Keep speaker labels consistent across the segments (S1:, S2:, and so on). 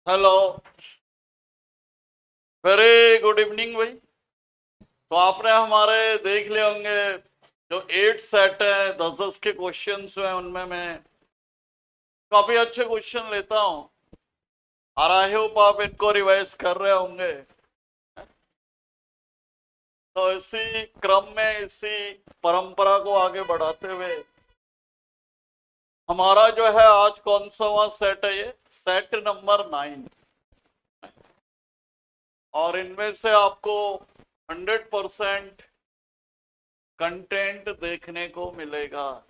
S1: Hello. Very good evening भाई। तो आपने हमारे देख लिए होंगे जो 8 सेट है, 10-10 के क्वेश्चंस हैं, उनमें मैं काफी अच्छे क्वेश्चन लेता हूँ और आई होप आप इनको रिवाइज कर रहे होंगे। तो इसी क्रम में, इसी परंपरा को आगे बढ़ाते हुए हमारा जो है आज कौन सा सेट है, ये सेट नंबर 9। और इनमें से आपको 100% कंटेंट देखने को मिलेगा।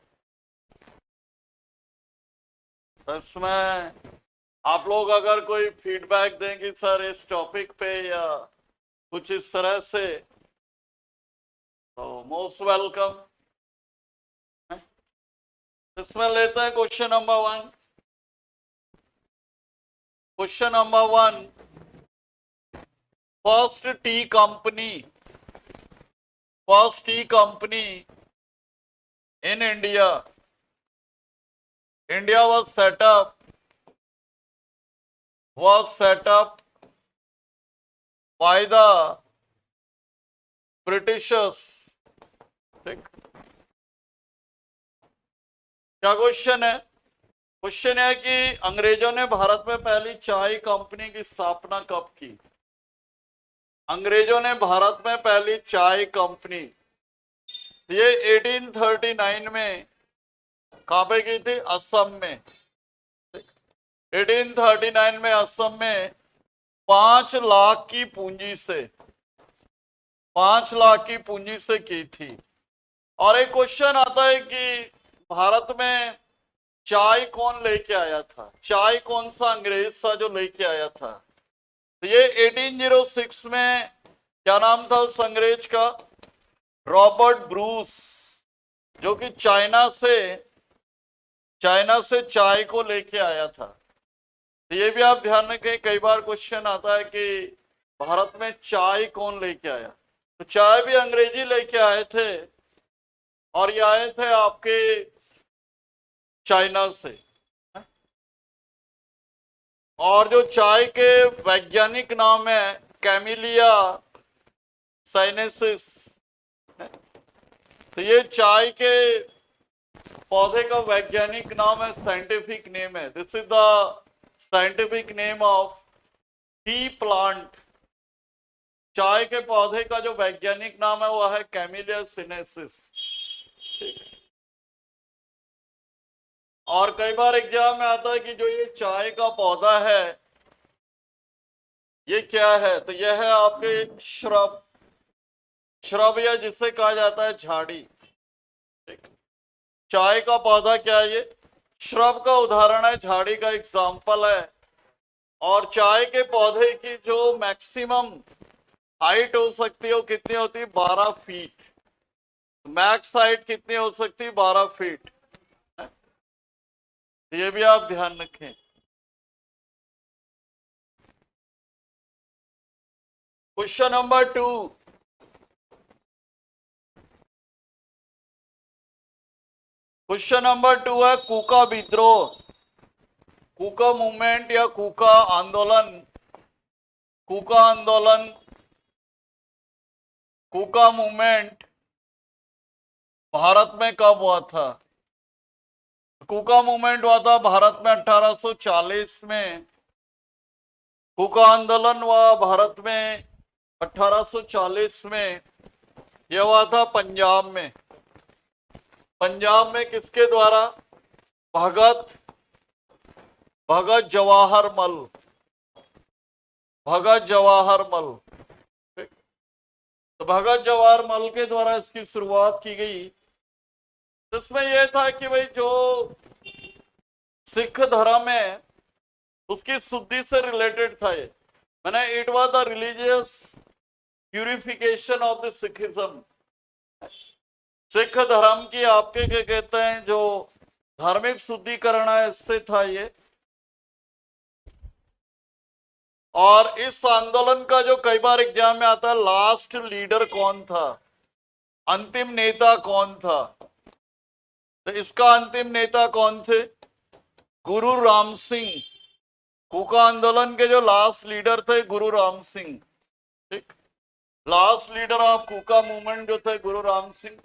S1: तो इसमें आप लोग अगर कोई फीडबैक देंगे सर इस टॉपिक पे या कुछ इस तरह से, तो मोस्ट वेलकम। इसमें लेते हैं question number 1। Question number 1, first T company, first T company in India, India was set up by the Britishers. ठीक, क्या क्वेश्चन है? क्वेश्चन है कि अंग्रेजों ने भारत में पहली चाय कंपनी की स्थापना कब की? अंग्रेजों ने भारत में पहली चाय कंपनी, ये 1839 में कहां पे की थी? असम में। 1839 में असम में 5 लाख की पूंजी से, 5 लाख की पूंजी से की थी। और एक क्वेश्चन आता है कि भारत में चाय कौन लेके आया था? चाय कौन सा अंग्रेज था जो लेके आया था? तो ये 1806 में क्या नाम था उस अंग्रेज का? रॉबर्ट ब्रूस, जो कि चाइना से चाय को लेके आया था। तो ये भी आप ध्यान रखें, कई बार क्वेश्चन आता है कि भारत में चाय कौन लेके आया। तो चाय भी अंग्रेजी लेके आए थे, और ये आए थे आपके चाइना से। और जो चाय के वैज्ञानिक नाम है कैमिलिया साइनेसिस। तो ये चाय के पौधे का वैज्ञानिक नाम है, साइंटिफिक नेम है, this is the scientific name of T plant. चाय के पौधे का जो वैज्ञानिक नाम है वो है कैमिलिया सिनेसिस। और कई बार एग्जाम में आता है कि जो ये चाय का पौधा है ये क्या है? तो यह है आपके श्रब, श्रब या जिसे कहा जाता है झाड़ी। चाय का पौधा क्या है? ये श्रब का उदाहरण है, झाड़ी का एग्जाम्पल है। और चाय के पौधे की जो मैक्सिमम हाइट हो सकती है वो कितनी होती है? 12 फीट। मैक्स हाइट कितनी हो सकती है? 12 फीट। ये भी आप ध्यान रखें। क्वेश्चन नंबर 2, क्वेश्चन नंबर 2 है कूका विद्रोह, कूका मूवमेंट या कूका आंदोलन, कूका आंदोलन, कूका मूवमेंट भारत में कब हुआ था? कूका मूवमेंट हुआ था भारत में 1840 में। कूका आंदोलन हुआ भारत में 1840 में। यह हुआ था पंजाब में। पंजाब में किसके द्वारा? भगत भगत जवाहर मल, भगत जवाहर मल। तो भगत जवाहर मल के द्वारा इसकी शुरुआत की गई। इसमें यह था कि भाई जो सिख धर्म है उसकी शुद्धि से रिलेटेड था ये। मैंने it was the religious purification of the Sikhism. Sikh धर्म की आपके क्या कहते हैं जो धार्मिक शुद्धिकरण है, इससे था ये। और इस आंदोलन का जो कई बार एग्जाम में आता है, लास्ट लीडर कौन था, अंतिम नेता कौन था? तो इसका अंतिम नेता कौन थे? गुरु राम सिंह। कूका आंदोलन के जो लास्ट लीडर थे गुरु राम सिंह, ठीक, last leader of Kuka movement जो थे गुरु राम सिंह,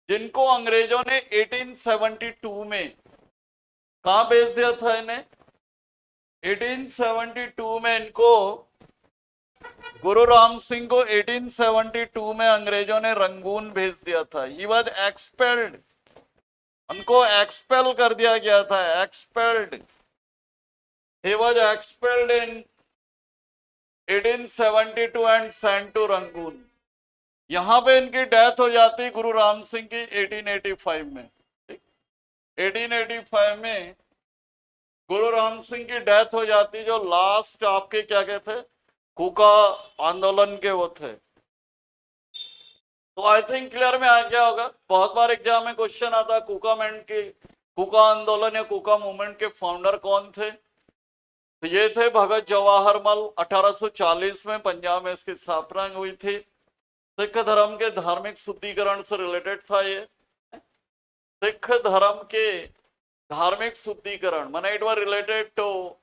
S1: जिनको अंग्रेजों ने 1872 में कहां भेज दिया था इन्हें? 1872 में इनको, गुरु राम सिंह को 1872 में अंग्रेजों ने रंगून भेज दिया था। ही वॉज एक्सपेल्ड, उनको एक्सपेल कर दिया गया था, expelled, he was expelled in 1872 and sent to Rangoon. यहां पे इनकी डेथ हो जाती गुरु राम सिंह की 1885 में, 1885 में गुरु राम सिंह की डेथ हो जाती, जो लास्ट आपके क्या कहते कूका आंदोलन के वो थे। तो आई थिंक क्लियर में आ गया होगा। बहुत बार एग्जाम में क्वेश्चन आता कूका मूवमेंट के, कूका आंदोलन या कूका मूवमेंट के फाउंडर कौन थे? तो ये थे भगत जवाहर मल। 1840 में पंजाब में इसकी स्थापना हुई थी। सिख धर्म के धार्मिक शुद्धिकरण से रिलेटेड था ये। सिख धर्म के धार्मिक शुद्धिकरण माने it was related to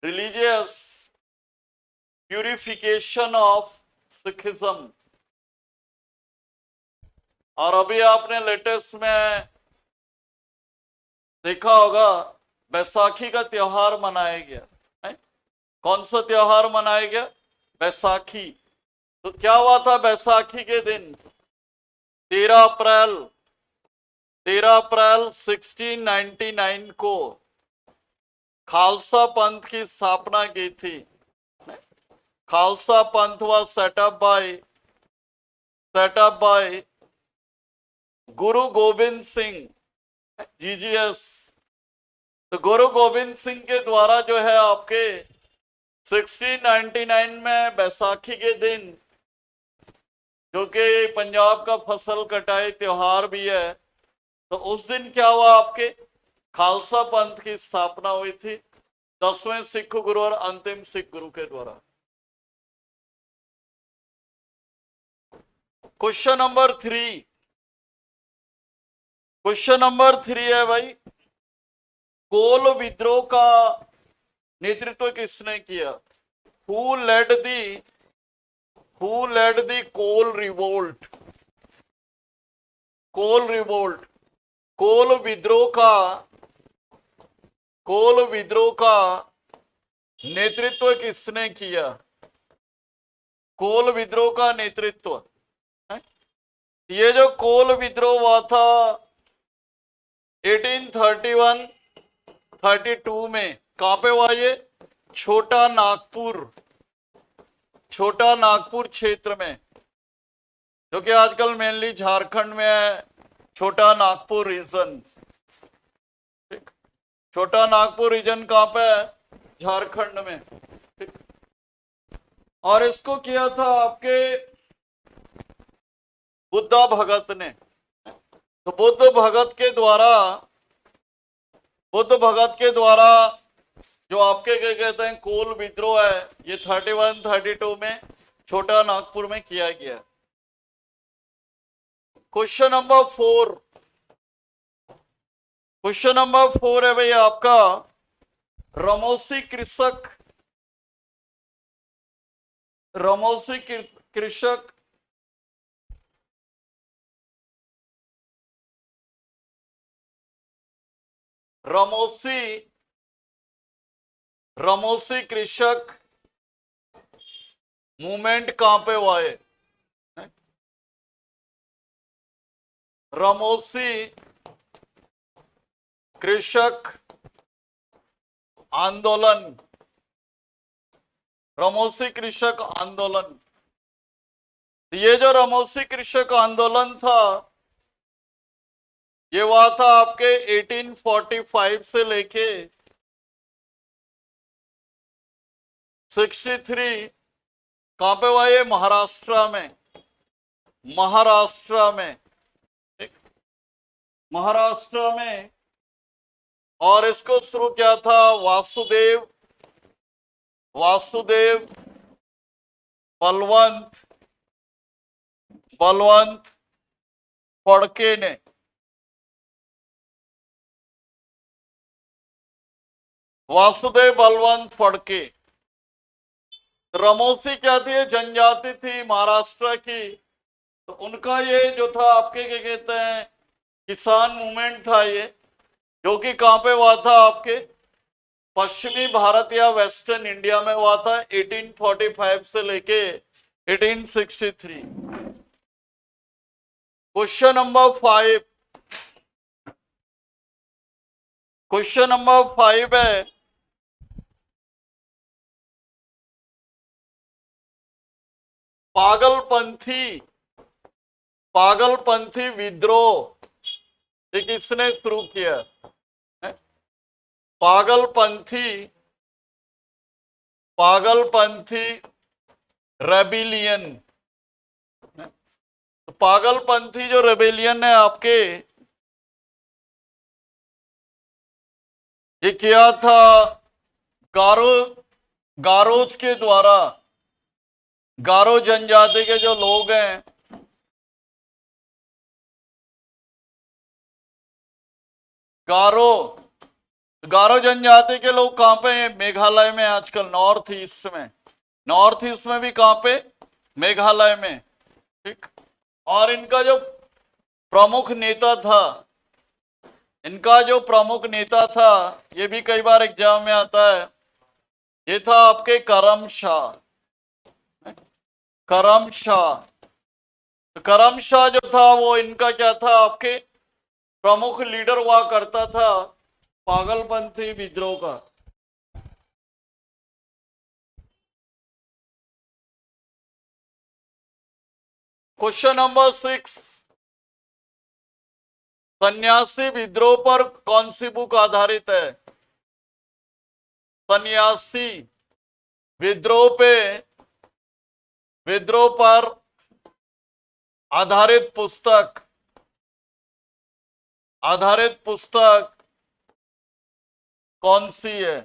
S1: religious purification of Sikhism. और अभी आपने लेटेस्ट में देखा होगा बैसाखी का त्योहार मनाया गया है। कौन सा त्योहार मनाया गया? बैसाखी। तो क्या हुआ था बैसाखी के दिन? 13 अप्रैल 1699 को खालसा पंथ की स्थापना की थी। खालसा पंथ was set up by Guru Govind Singh, GGS। तो गुरु गोविंद सिंह के द्वारा जो है आपके 1699 में बैसाखी के दिन, जो कि पंजाब का फसल कटाई त्योहार भी है, तो उस दिन क्या हुआ आपके खालसा पंथ की स्थापना हुई थी 10वें सिख गुरु और अंतिम सिख गुरु के द्वारा। क्वेश्चन नंबर 3, क्वेश्चन नंबर 3 है भाई, कोल विद्रोह का नेतृत्व किसने किया? Who led the Kol revolt? Kol revolt, Kol विद्रोह का नेतृत्व किसने किया? कोल विद्रोह का नेतृत्व है? ये जो कोल विद्रोह हुआ था 1831-32 में, कहां पे हुआ ये? छोटा नागपुर क्षेत्र में, जो कि आजकल मेनली झारखंड में है। छोटा नागपुर रीजन, ठीक, छोटा नागपुर रीजन कहां पे है? झारखंड में, ठीक। और इसको किया था आपके बुद्धा भगत ने। तो बुद्ध भगत के द्वारा जो आपके क्या कहते हैं कोल विद्रोह है, ये 31-32 में छोटा नागपुर में किया गया। क्वेश्चन नंबर 4 है भाई आपका, रमौसी कृषक मूवमेंट कहां पे हुआ है? रमौसी कृषक आंदोलन, रमौसी कृषक आंदोलन। ये जो रमौसी कृषक आंदोलन था, ये हुआ था आपके 1845 से लेके 63, कहां पे हुआ ये? महाराष्ट्र में। और इसको शुरू किया था वासुदेव बलवंत फड़के ने। वासुदेव बलवंत फड़के। रमोसी क्या थी? ये जनजाति थी महाराष्ट्र की। तो उनका ये जो था आपके क्या कहते हैं किसान मूवमेंट था ये, जो कि कहां पे हुआ था? आपके पश्चिमी भारत या वेस्टर्न इंडिया में हुआ था 1845 से लेके 1863। Question number 5। क्वेश्चन नंबर 5 है, पागलपंथी पागलपंथी विद्रोह ये किसने शुरू किया है? पागलपंथी पागलपंथी रेबिलियन। तो पागलपंथी जो रेबिलियन है आपके, ये किया था गारो गारोज के द्वारा। गारो जनजाति के जो लोग हैं, गारो गारो जनजाति के लोग कहां पे हैं? मेघालय में आजकल, नॉर्थ ईस्ट में। नॉर्थ ईस्ट में भी कहां पे? मेघालय में। ठीक। और इनका जो प्रमुख नेता था, ये भी कई बार एग्जाम में आता है, ये था आपके करम शाह। करम शाह। तो करम शाह जो था वो इनका क्या था? आपके प्रमुख लीडर हुआ करता था पागलपंथी विद्रोह का। क्वेश्चन नंबर 6, सन्यासी विद्रोह पर कौन सी बुक आधारित है? सन्यासी विद्रोह पर आधारित पुस्तक कौन सी है?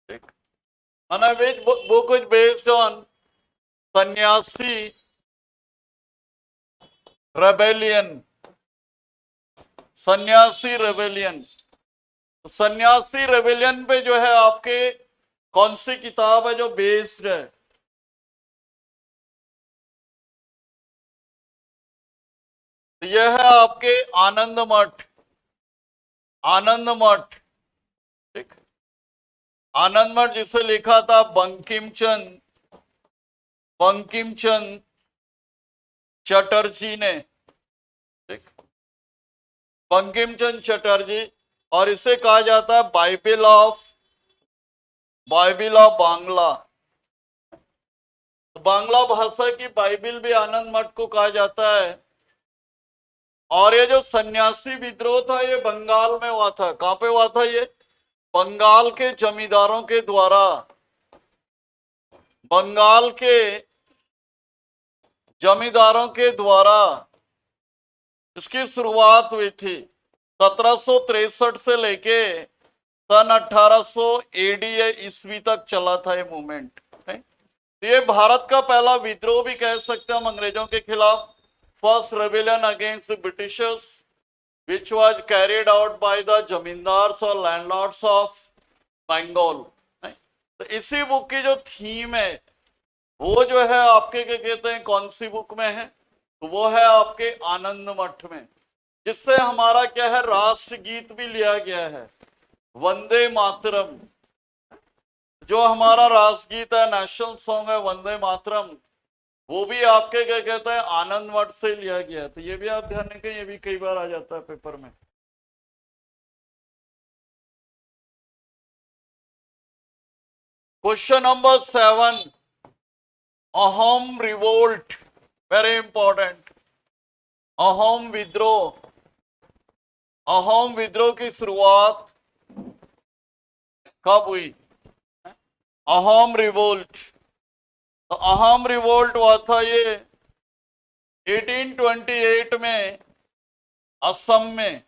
S1: ठीक। Which book is based on सन्यासी रेबेलियन? सन्यासी रेबेलियन पे जो है आपके कौन सी किताब है जो बेस्ड है? तो यह है आपके आनंद मठ। ठीक। आनंद मठ जिसे लिखा था बंकिम चंद्र चटर्जी ने। ठीक। बंकिम चंद्र चटर्जी। और इसे कहा जाता है बाइबिल ऑफ बांग्ला। बांग्ला भाषा की बाइबिल भी आनंद मठ को कहा जाता है। और ये जो सन्यासी विद्रोह था ये बंगाल में हुआ था। कहां पे हुआ था ये? बंगाल के जमींदारों के द्वारा। बंगाल के जमींदारों के द्वारा इसकी शुरुआत हुई थी। 1763 से लेके सन 1800 एडी ईस्वी तक चला था ये मूवमेंट। ये भारत का पहला विद्रोह भी कह सकते हैं हम अंग्रेजों के खिलाफ। First rebellion against the Britishers which was carried out by the zamindars और लैंडलॉर्ड्स ऑफ बंगाल। तो इसी बुक की जो थीम है वो जो है आपके क्या कहते हैं कौन सी बुक में है? तो वो है आपके आनंद मठ में, जिससे हमारा क्या है राष्ट्रगीत भी लिया गया है, वंदे मातरम। जो हमारा राष्ट्रगीत है, नेशनल सॉन्ग है वंदे मातरम, वो भी आपके क्या कहते हैं आनंद मठ से लिया गया है। तो ये भी आप ध्यान रखें, ये भी कई बार आ जाता है पेपर में। Question number 7, Ahom revolt, very important. Ahom विद्रोह की शुरुआत कब हुई? अहोम रिवोल्ट। तो अहोम रिवोल्ट हुआ था ये 1828 में असम में,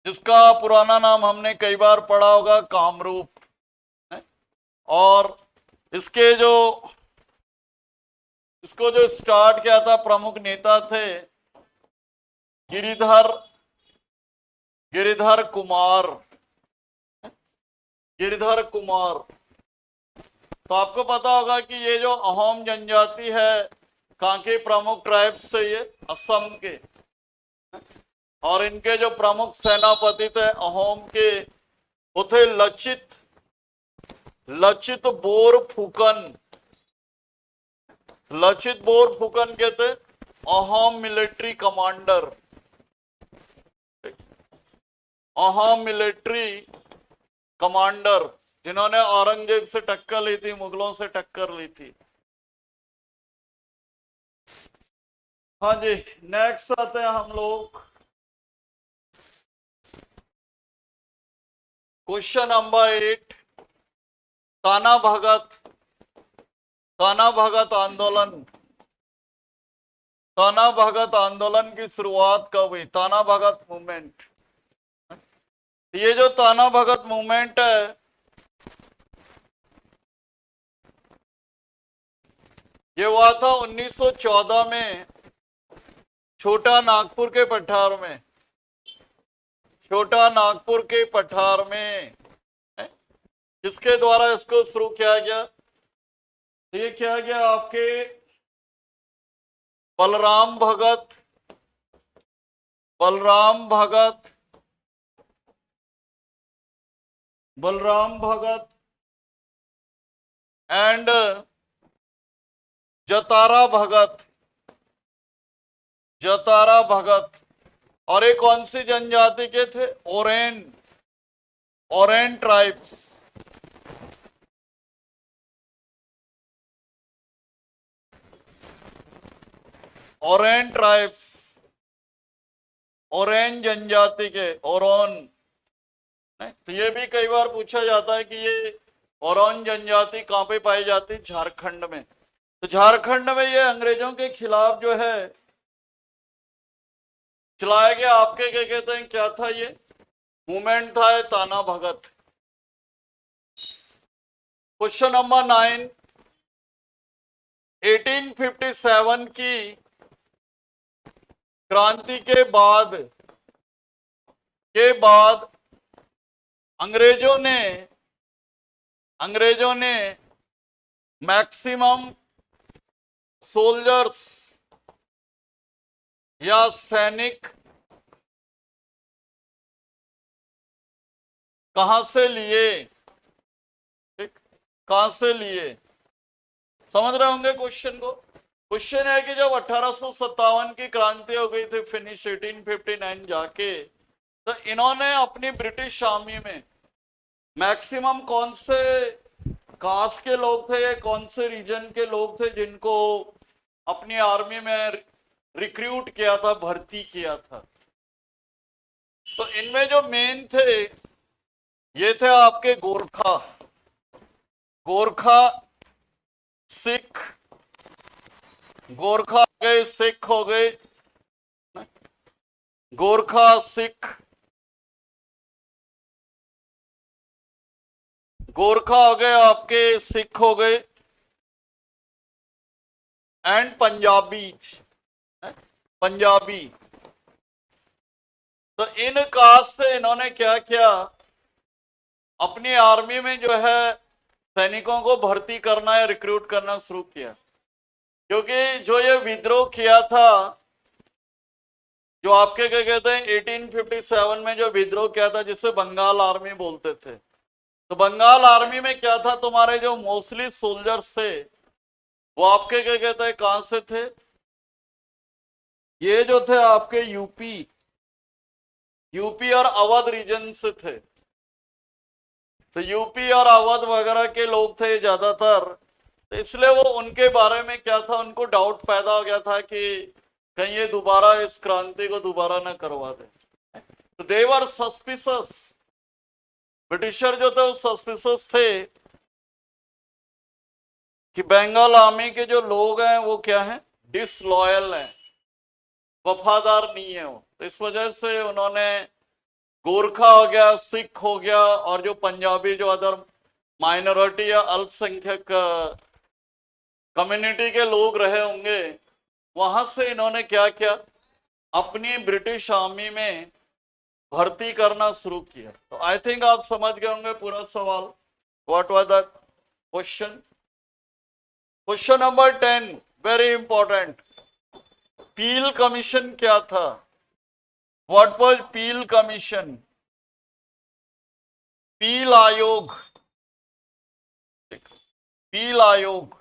S1: जिसका पुराना नाम हमने कई बार पढ़ा होगा कामरूप। और इसको जो स्टार्ट किया था प्रमुख नेता थे गिरिधर कुमार। गिरधर कुमार। तो आपको पता होगा कि ये जो अहोम जनजाति है, कहाँ के प्रमुख ट्राइब्स से, ये असम के, और इनके जो प्रमुख सेनापति थे अहोम के, वो थे लचित बोरफुकन। लचित बोरफुकन के थे Ahom military commander, Ahom military commander, जिन्होंने औरंगजेब से टक्कर ली थी, मुगलों से टक्कर ली थी। हाँ जी, नेक्स्ट आते हैं हम लोग क्वेश्चन नंबर 8। ताना भगत आंदोलन, ताना भगत आंदोलन की शुरुआत कब हुई? ताना भगत मूवमेंट। ये जो ताना भगत मूवमेंट है, ये हुआ था 1914 में, छोटा नागपुर के पठार में, छोटा नागपुर के पठार में। किसके द्वारा इसको शुरू किया गया? ये किया गया आपके बलराम भगत एंड जतारा भगत। और ये कौन सी जनजाति के थे? Oren tribes. ओरेन जनजाति के, तो ये भी कई बार पूछा जाता है कि ये ओरोन जनजाति कहां पे पाई जाती? झारखंड में। तो झारखंड में ये अंग्रेजों के खिलाफ जो है चलाया गया, आपके क्या कहते हैं, क्या था ये मूवमेंट था? ये ताना भगत। Question number 9। 1857 की क्रांति के बाद अंग्रेजों ने मैक्सिमम सोल्जर्स या सैनिक कहां से लिए? कहां से लिए? समझ रहे होंगे क्वेश्चन को। क्वेश्चन है कि जब 1857 की क्रांति हो गई थी फिनिश 1859 जाके, तो इन्होंने अपनी ब्रिटिश आर्मी में मैक्सिमम कौन से कास्ट के लोग थे, कौन से रीजन के लोग थे जिनको अपनी आर्मी में रिक्रूट किया था, भर्ती किया था? तो इनमें जो मेन थे ये थे आपके गोरखा सिख, गोरखा हो गए, सिख हो गए, गोरखा सिख, गोरखा हो गए आपके, सिख हो गए, एंड पंजाबी। तो इन कास्ट से इन्होंने क्या किया? अपनी आर्मी में जो है सैनिकों को भर्ती करना या रिक्रूट करना शुरू किया। क्योंकि जो ये विद्रोह किया था, जो आपके क्या कहते हैं 1857 में जो विद्रोह किया था, जिसे बंगाल आर्मी बोलते थे, तो बंगाल आर्मी में क्या था, तुम्हारे जो मोस्टली सोल्जर्स थे वो आपके क्या कहते हैं कहां से थे? ये जो थे आपके यूपी और अवध रीजन से थे। तो यूपी और अवध वगैरह के लोग थे ज्यादातर, तो इसलिए वो उनके बारे में क्या था, उनको डाउट पैदा हो गया था कि कहीं ये दोबारा इस क्रांति को दोबारा ना करवा दे। तो दे वर सस्पिशियस, ब्रिटिशर जो थे वो सस्पिशियस थे कि बंगाल आर्मी के जो लोग हैं वो क्या हैं, डिसलॉयल हैं, वफादार नहीं है वो। तो इस वजह से उन्होंने गोरखा हो गया, सिख हो गया, और जो पंजाबी जो अदर माइनॉरिटी या अल्पसंख्यक कम्युनिटी के लोग रहे होंगे, वहां से इन्होंने क्या किया, अपनी ब्रिटिश आर्मी में भर्ती करना शुरू किया। तो आई थिंक आप समझ गए होंगे पूरा सवाल। What was the question? Question number 10 very important. Peel commission क्या था? What was Peel commission? Peel आयोग, पील आयोग।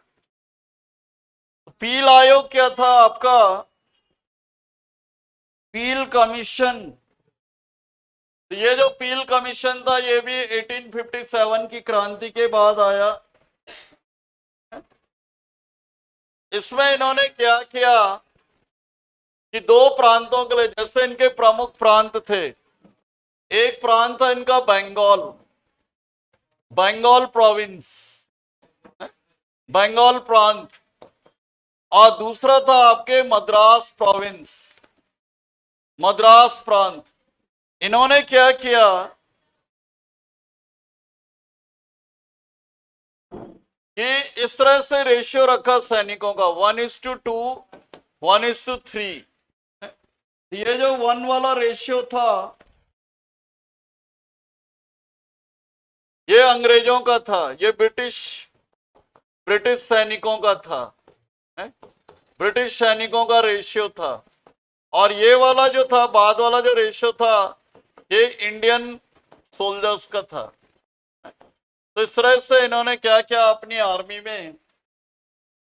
S1: पील आयोग क्या था आपका? Peel commission. ये जो पील कमीशन था ये भी 1857 की क्रांति के बाद आया। इसमें इन्होंने क्या किया कि दो प्रांतों के लिए, जैसे इनके प्रमुख प्रांत थे, एक प्रांत था इनका बंगाल, बंगाल प्रोविंस, बंगाल प्रांत, और दूसरा था आपके मद्रास प्रोविंस, मद्रास प्रांत। इन्होंने क्या किया कि इस तरह से रेशियो रखा सैनिकों का 1:2, 1:3। ये जो 1 वाला रेशियो था ये अंग्रेजों का था, ये ब्रिटिश सैनिकों का था, ब्रिटिश सैनिकों का रेशियो था। और ये वाला जो था, बाद वाला जो रेशियो था, ये इंडियन सोल्जर्स का था। तो इस तरह से इन्होंने क्या किया अपनी आर्मी में,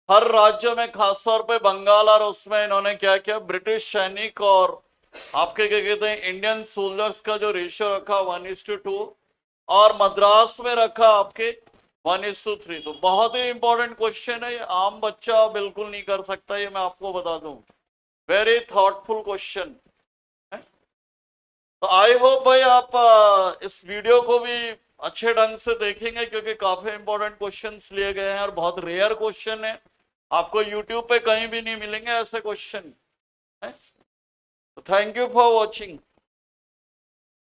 S1: हर राज्य में, खासतौर पे बंगाल और उसमें इन्होंने क्या किया, ब्रिटिश सैनिक और आपके क्या कहते हैं इंडियन सोल्जर्स का जो रेशियो रखा 1:2, और मद्रास में रखा आपके 1:3। तो बहुत ही इंपॉर्टेंट क्वेश्चन है, आम बच्चा बिल्कुल नहीं कर सकता, ये मैं आपको बता दूं। वेरी थॉटफुल क्वेश्चन है। तो आई होप भाई आप इस वीडियो को भी अच्छे ढंग से देखेंगे, क्योंकि काफी इंपॉर्टेंट क्वेश्चंस लिए गए हैं और बहुत रेयर क्वेश्चन है, आपको यूट्यूब पे कहीं भी नहीं मिलेंगे ऐसे क्वेश्चन है। तो थैंक यू फॉर वॉचिंग।